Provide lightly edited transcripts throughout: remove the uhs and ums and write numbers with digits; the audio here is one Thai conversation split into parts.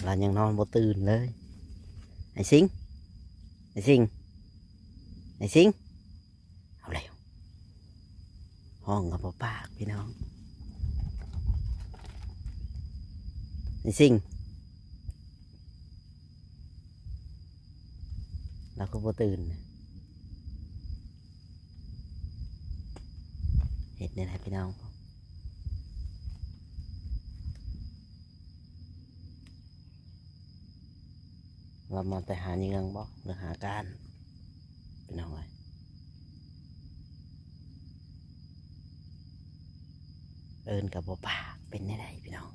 เรายังนอนบ่ตื่นเลยไอ้สิงไอ้สิงไอ้สิงเอาแล้วห้องกับบ่ปากพี่น้องไอ้สิงเราก็บ่ตื่นเห็ดนี่แหละพี่น้องเรามาแต่หาเงินบ่หรือหาการพี่น้องเลยเอินกับบ่ปากเป็นได้ไดพี่น้อง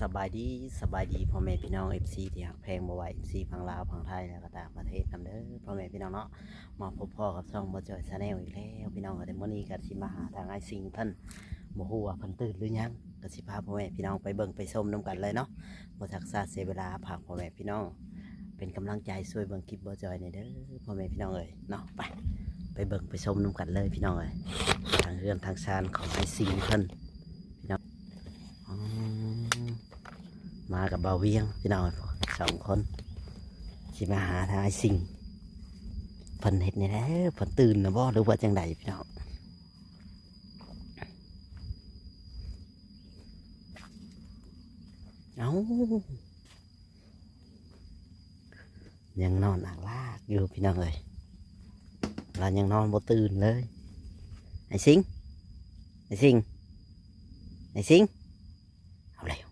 สบายดีพ่อแม่พี่น้อง FC ที่หักแพงบ่ไหว FC พังลาวพังไทยแล้วก็ต่างประเทศนำเด้อพ่อแม่พี่น้องเนาะมาพบพ่อกับช่องบ่จอยชาแนลอีกแล้วพี่น้องก็แต่มื้อนี้ก็สิมาหาทางไอ้สิงเพิ่นบ่ฮู้ว่าเพิ่นตื่นหรือยังก็สิพาพ่อแม่พี่น้องไปเบิ่งไปชมนํกันเลยเนาะบ่ทักษาเสียเวลาพาพ่อแม่พี่น้องเป็นกำลังใจช่วยเบิ่งคลิปบ่จอยนี่เด้อพ่อแม่พี่น้องเอ้ยเนาะไปเบิ่งไปชมนํกันเลยพี่น้องเอ้ยทางเรือนทางชานของไอ้สิงเพิ่นพี่น้องมากับบ่าวเวียงพี่น้อง2 คนสิมาหาทางไอ้สิงเพิ่นเฮ็ดนี่แหละเพิ่นตื่นนะบ่หรือว่าจังไดพี่น้องเอ้ายังนอนอ่างลากอยู่พี่น้องเอ้ยเรายังนอนบ่ตื่นเลยไอ้สิงไอ้สิงไอ้สิงเอาแล้ว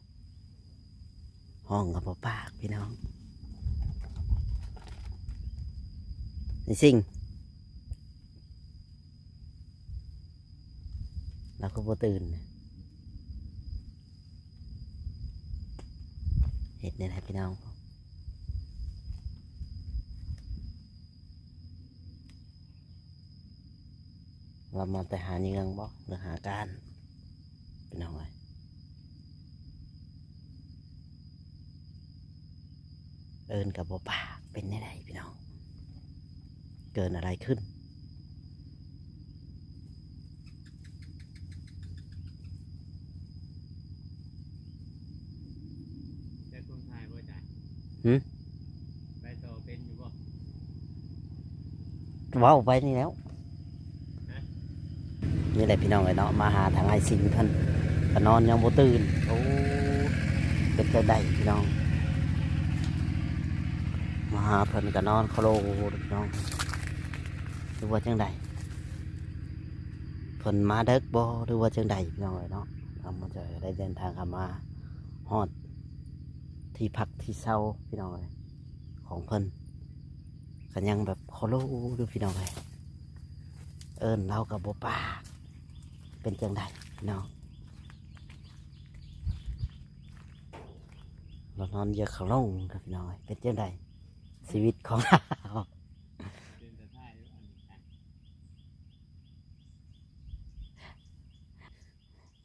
ห้องกับบ่ปากพี่น้องไอ้สิงเราก็บ่ตื่นเห็ดนี่แหละพี่น้องเรามาแต่หาเงินบ่หรือหาการพี่น้องเลยเอินกับบ่ปากเป็นได้ไดพี่น้องเกิดอะไรขึ้นแต่คนไทยบ่จ่ายไปต่อเป็นอยู่บ่ ว้าวไปนี่แล้วนี่แหละพี่น้องเลยเนาะมาหาทางไอ้สิงเพิ่นก็นอนยังบ่ตื่นโอ้เป็นใจได้พี่น้องมาหาเพิ่นก็นอนโคโลพี่น้องหรือว่าจังใดเพิ่นมาเด็กบ่หรือว่าจังใดพี่น้องเลยเนาะทำมาเจอได้เดินทางเข้ามาฮอดที่พักที่เช่าพี่น้องเลยของเพิ่นก็ยังแบบโคโลดูพี่น้องเลยเอิ้นเรากับบ่ปากเป็นจังใดพี่น้องเรานอนเยอะเขาลงกับพี่น้องเป็นจังใดชีวิตของเรา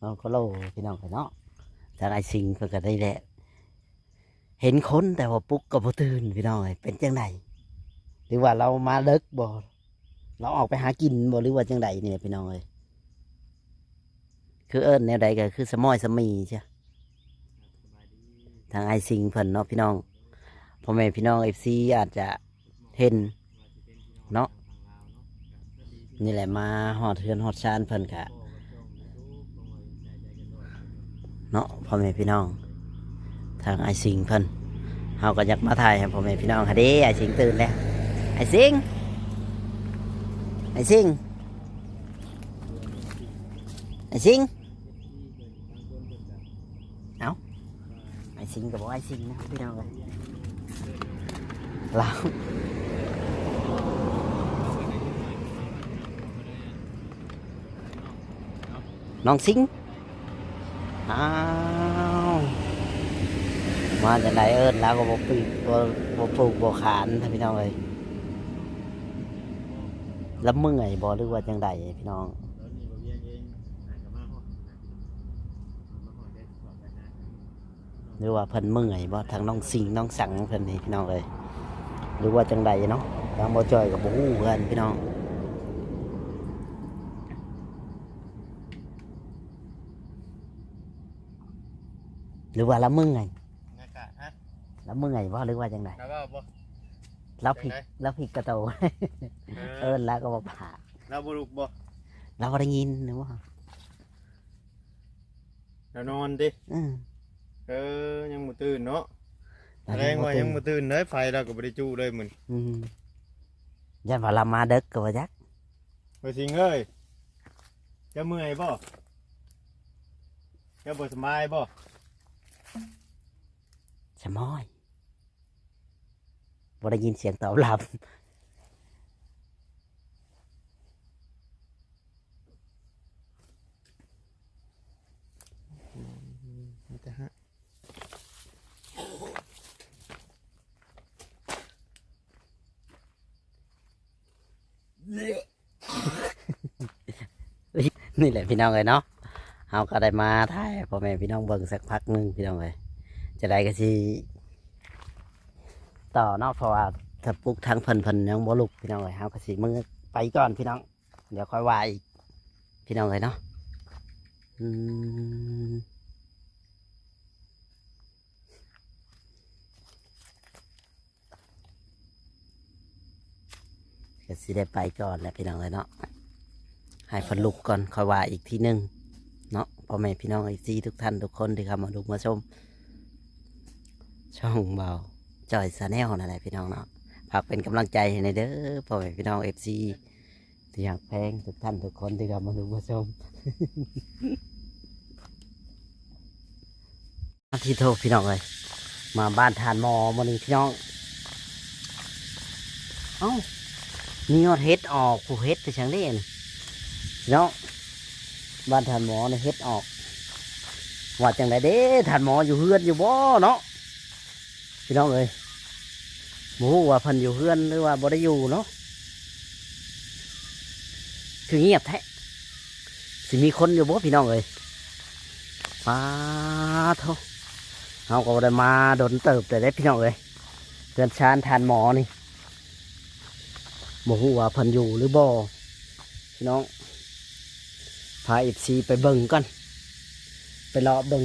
น้องก็โลพี่น้องกันเนาะทางไอ้สิงเพื่อก็ได้แหละเห็นคนแต่ว่าปุ๊กก็บ่ตื่นพี่น้องเป็นจังใดหรือว่าเรามาเลิกบ่เราออกไปหากินบ่หรือว่าจังใดเนี่ยพี่น้องเลยคือเอิ้นแนวใดก็คือสมอยสมีใช่ทางไอซิงเพิ่นเนาะพี่น้องพ่อแม่พี่น้องFCอาจจะเห็นเนาะนี่แหละมาหอดเทือนหอดชานเพิ่นกะเนาะพ่อแม่พี่น้องทางไอซิงเพิ่นเฮาก็อยากมาถ่ายให้พ่อแม่พี่น้องค่ะเด้ไอซิงตื่นแล้วไอซิงไอซิงไอซิงเอาไอซิงกับไอซิงนะพี่น้องเลยเราน้องซิงอ้าวมาจากไหนเอิญแล้วก็บอกปีกบอกปลูกบอกขานท่านพี่น้องเลยแล้วเมื่อยบอหรือว่าจังใดพี่น้องหรือว่าเพิ่นเมื่อยบ่ทางน้องสิงน้องสังเพิ่นนี่พี่น้องเลย หรือว่าจังใดเนาะทางบ่จอยกับบ่ฮู้กันพี่น้องหรือว่าละมึงไง อากาศฮะ ละมึงไงว่าหรือว่าจังใด แล้วก็บ่ เราผิดเราผิดกระโต เอิ้นแล้วก็บ่ผ่า แล้วบ่ลุกบ่ เราบ่ได้ยินหรือว่า แล้วนอนดิ อือ ยังบ่ตื่นเนาะแสดงว่ายังบ่ตื่นเลยไฟเราก็บ่ได้จู้เลยมื้อ อืมยันว่าเรามาเด็กก็ว่าจัก บ่สิงเอ้ยจะเมื่อยบ่จะบ่สบายบ่ สมอยบ่ได้ยินเสียงตอบรับ นี่แต่ฮะ นี่แหละพี่น้องเลยเนาะเฮาก็ได้มาถ่ายพ่อแม่พี่น้องเบิ่งสักพักหนึงพี่น้องเลยจะได้ก็สิต่อเนาะเพราะว่าถ้าปลุกทั้งเพิ่นยังบ่ลุกพี่น้องเลยเฮาก็สิมึงไปก่อนพี่น้องเดี๋ยวค่อยว่าอีกพี่น้องเลยเนาะอืมก็สิได้ไปก่อนแหละพี่น้องเลยเนาะให้เพิ่นลุกก่อนค่อยว่าอีกทีหนึงเนาะพ่อแม่พี่น้องอีกทุกท่านทุกคนที่เข้ามาดูมาชมช่องเบาจอยชาแนลนั่นแหละพี่น้องเนาะฝากเป็นกำลังใจให้ในเด้อพ่อแม่พี่น้องFC ที่อยากแพงทุกท่านทุกคนที่เข้ามาดูมาชม ที่โทษพี่น้องเลยมาบ้านทานหมอมาหนึ่งพี่น้องเอ้ามียอดเฮ็ดออกผู้เฮ็ดไปช่างเล่นพี่น้องบ้านทานหมอเนี่ยเฮ็ดออกว่าจังไดเด้ทานหมออยู่เฮือนอยู่บ่เนาะพี่น้องเอ้ยหมูว่าเพันอยู่เฮือนหรือว่าบ่ได้อยู่เนาะคือเงียบแท้สิมีคนอยู่บ่พี่น้องเอ้ยป้าโทเขาก็บ่ได้มาโดนเติบแต่ได้พี่น้องเอ้ยเพื่อนชานทานหมอนี่บ่ฮู้ว่าเพิ่นอยู่หรือบ่พี่น้องพาFCไปเบิ่งก่อนไปรอเบิ่ง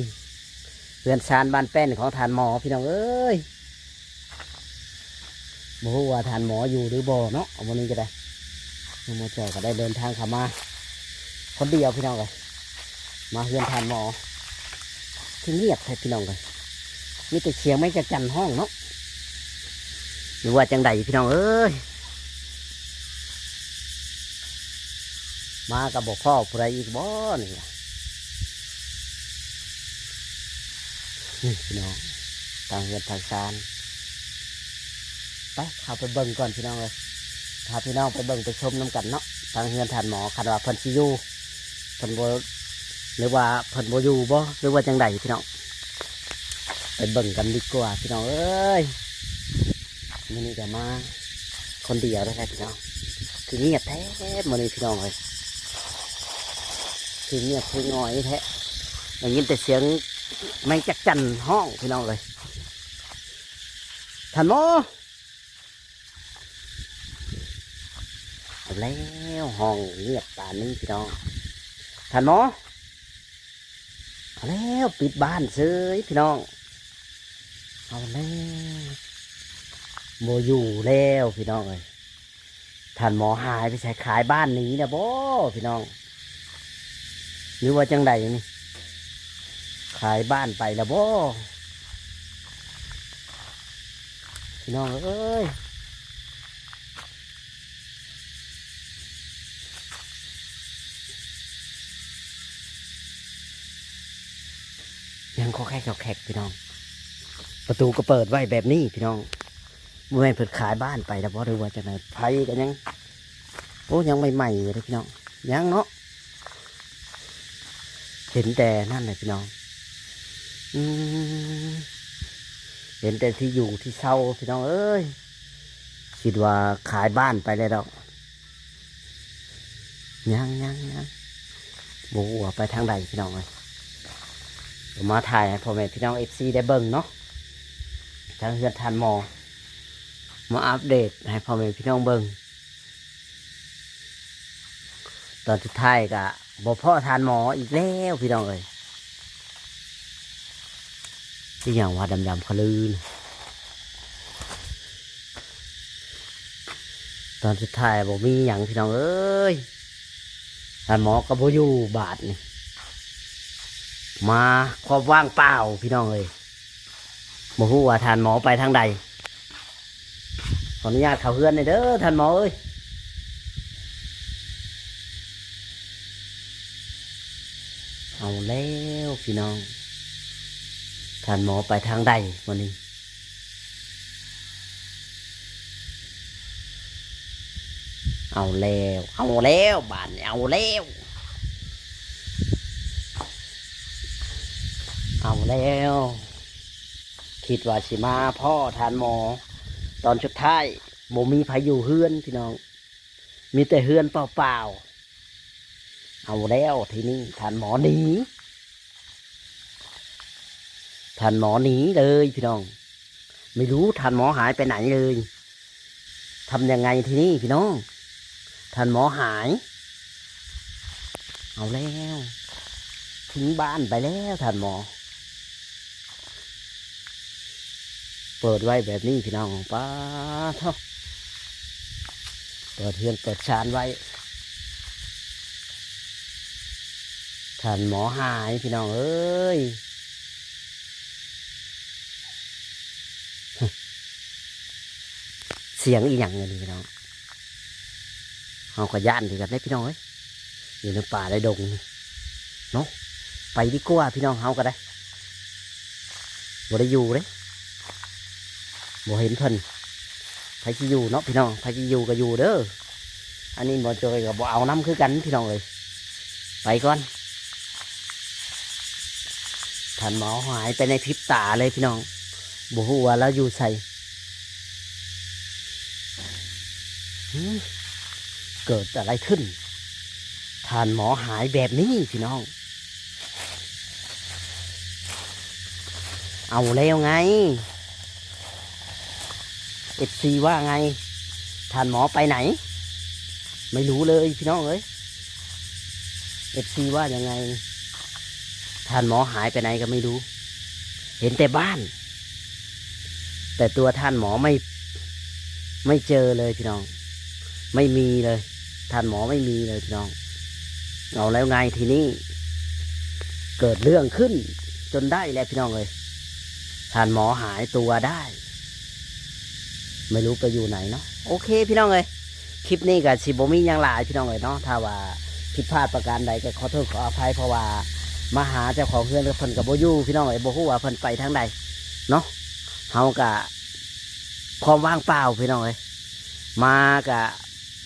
เพื่อนชานบ้านแป้นของทานหมอพี่น้องเอ้ยบ่ฮู้ว่าทานหมออยู่หรือบ่เนาะเอาวันนี้ก็ได้น้องโมเจอก็ได้เดินทางเข้ามาคนเดียวพี่น้องเลยมาเพื่อนทานหมอที่เงียบแท้พี่น้องเลยมีแต่เสียงไม่จะจันห้องเนาะหรือว่าจังใดพี่น้องเอ้ยมากับบอกพ่อผู้ใดอีกบ่นี่ล่ะนี่พี่น้องทางเรือนทางซานไปเข้าไปเบิ่งก่อนพี่น้องเลยพาพี่น้องไปเบิ่งไปชมน้ำกันเนาะทางเรือนทานหมอคันว่าเพิ่นสิอยู่เพิ่นบ่หรือว่าเพิ่นบ่อยู่บ่หรือว่าจังใดพี่น้องไปเบิ่งกันดีกว่าพี่น้องเอ้ยมื้อนี้ก็มาคนเดียวได้แท้พี่น้องคือเงียบแท้มื้อนี้พี่น้องเลยคือเงียบคือง่อยแท้ได้ยินแต่เสียงแมงจักจั่นห้องพี่น้องเลยท่านหมอเอาแล้วห้องเงียบป่านนี้พี่น้องท่านหมอเอาแล้วปิดบ้านเฉยพี่น้องเอาแล้วโมอยู่แล้วพี่น้องเอ้ยท่านหมอหายไปใช้ขายบ้านนี้นะบ่พี่น้องหรือว่าจังใดนี่ขายบ้านไปแล้วบ่พี่น้องเอ้ยยังขอแค่แขกพี่น้องประตูก็เปิดไว้แบบนี้พี่น้องเมื่อเปิดขายบ้านไปแล้วบ่หรือว่าจังใดไผกันยังโอ้ยังใหม่ๆเลยพี่น้องยังเนาะเห็นแต่นั่นเลยพี่น้องเห็นแต่ที่อยู่ที่เช่าพี่น้องเอ้ยคิดว่าขายบ้านไปเลยดอกยังบหัวาไปทางใดพี่น้องเลยมาถ่ายให้พ่อแม่พี่น้องFCได้เบิ่งเนาะทางเฮือนทานหมอ มาอัปเดตให้พ่อแม่พี่น้องเบิ่งตอนสุดท้ายก็บ่พ่อทานหมออีกแล้วพี่น้องเอ้ยที่อย่างว่าดำๆเขาลืนตอนสุดท้ายบ่มีหยังพี่น้องเอ้ยทานหมอก็บ่อยู่บาทนี่มาความว่างเปล่าพี่น้องเอ้ยบ่ฮู้ว่าทานหมอไปทางใดขออนุญาตเข้าเฮือนหน่อยเด้อทานหมอเอ้ยเอาแล้วพี่น้องท่านหมอไปทางใดวันนี้เอาแล้วบ้านเอาแล้วคิดว่าสิมาพ่อท่านหมอตอนสุดท้ายบ่มีไผอยู่เฮือนพี่น้องมีแต่เฮือนเปล่าๆเอาแล้วทีนี้ท่านหมอหนีท่านหมอหนีเลยพี่น้องไม่รู้ท่านหมอหายไปไหนเลยทำยังไงทีนี้พี่น้องท่านหมอหายเอาแล้วทิ้งบ้านไปแล้วท่านหมอเปิดไว้แบบนี้พี่น้องป้าเท่าเปิดเฮือนเปิดชานไว้ท่านหมอหายพี่น้องเอ้ยเสียงอีหยังเลยพี่น้องเอากระย่านที่กันได้พี่น้องเอ้ยอยู่ในป่าในดงเนาะไปดีกว่าพี่น้องเฮาก็ได้บ่ได้อยู่เลยบ่เห็นเพิ่นไผสิอยู่เนาะพี่น้องไผสิอยู่ก็อยู่เด้ออันนี้บ่จอยก็บ่เอาน้ำคือกันพี่น้องเอ้ยไปก่อนท่านหมอหายไปในพริบตาเลยพี่น้องบ่ฮู้ว่าแล้วอยู่ใส่เกิดอะไรขึ้นท่านหมอหายแบบนี้พี่น้องเอาแล้วไงFCว่าไงท่านหมอไปไหนไม่รู้เลยพี่น้องเอ้ยFCว่ายังไงท่านหมอหายไปไหนก็ไม่รู้เห็นแต่บ้านแต่ตัวท่านหมอไม่เจอเลยพี่น้องไม่มีเลยท่านหมอไม่มีเลยพี่น้องเอาแล้วไงทีนี้เกิดเรื่องขึ้นจนได้แล้วพี่น้องเลยท่านหมอหายตัวได้ไม่รู้ไปอยู่ไหนเนาะโอเคพี่น้องเลยคลิปนี้กับสิบมีอย่างหลายพี่น้องเลยเนาะถ้าว่าผิดพลาดประการใดก็ขอโทษขออภัยเพราะว่ามาหาเจ้าของเพื่อนกับเพิ่นกับโบยูพี่น้องเลยโบฮู้ว่าเพิ่นไปทางใดเนาะเฮากะความว่างเปล่าพี่น้องเลยมากะ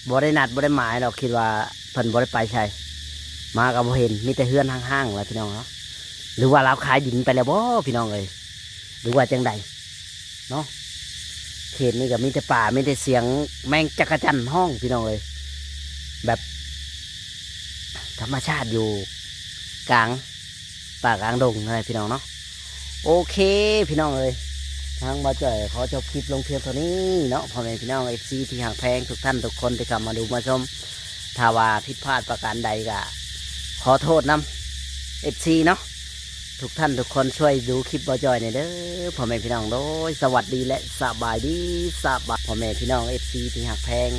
บ่ได้นัดบ่ได้หมายเราคิดว่าเพิ่นบ่ได้ไปใช่มากับบ่เห็นมีแต่เฮือนห้างๆแหละพี่น้องเนาะหรือว่าเราขายดินไปแล้วบ่พี่น้องเลยหรือว่าจังใดเนาะเขตนี้ก็มีแต่ป่ามีแต่เสียงแมงจักรจั่นห้องพี่น้องเลยแบบธรรมชาติอยู่กลางป่ากลางดงอะไรพี่น้องเนาะโอเคพี่น้องเลยทางบ่จ่อยขอจบคลิปลงเพียงเท่านี้เนาะพ่อแม่พี่น้องFCที่หักแพงทุกท่านทุกคนที่เข้ามาดูมาชมถ้าว่าผิดพลาดประการใดก็ขอโทษนำ FC เนาะทุกท่านทุกคนช่วยดูคลิปบ่จ่อยหน่อยเด้อพ่อแม่พี่น้องโดยสวัสดีและสบายดีสบายพ่อแม่พี่น้อง FC ที่หักแพง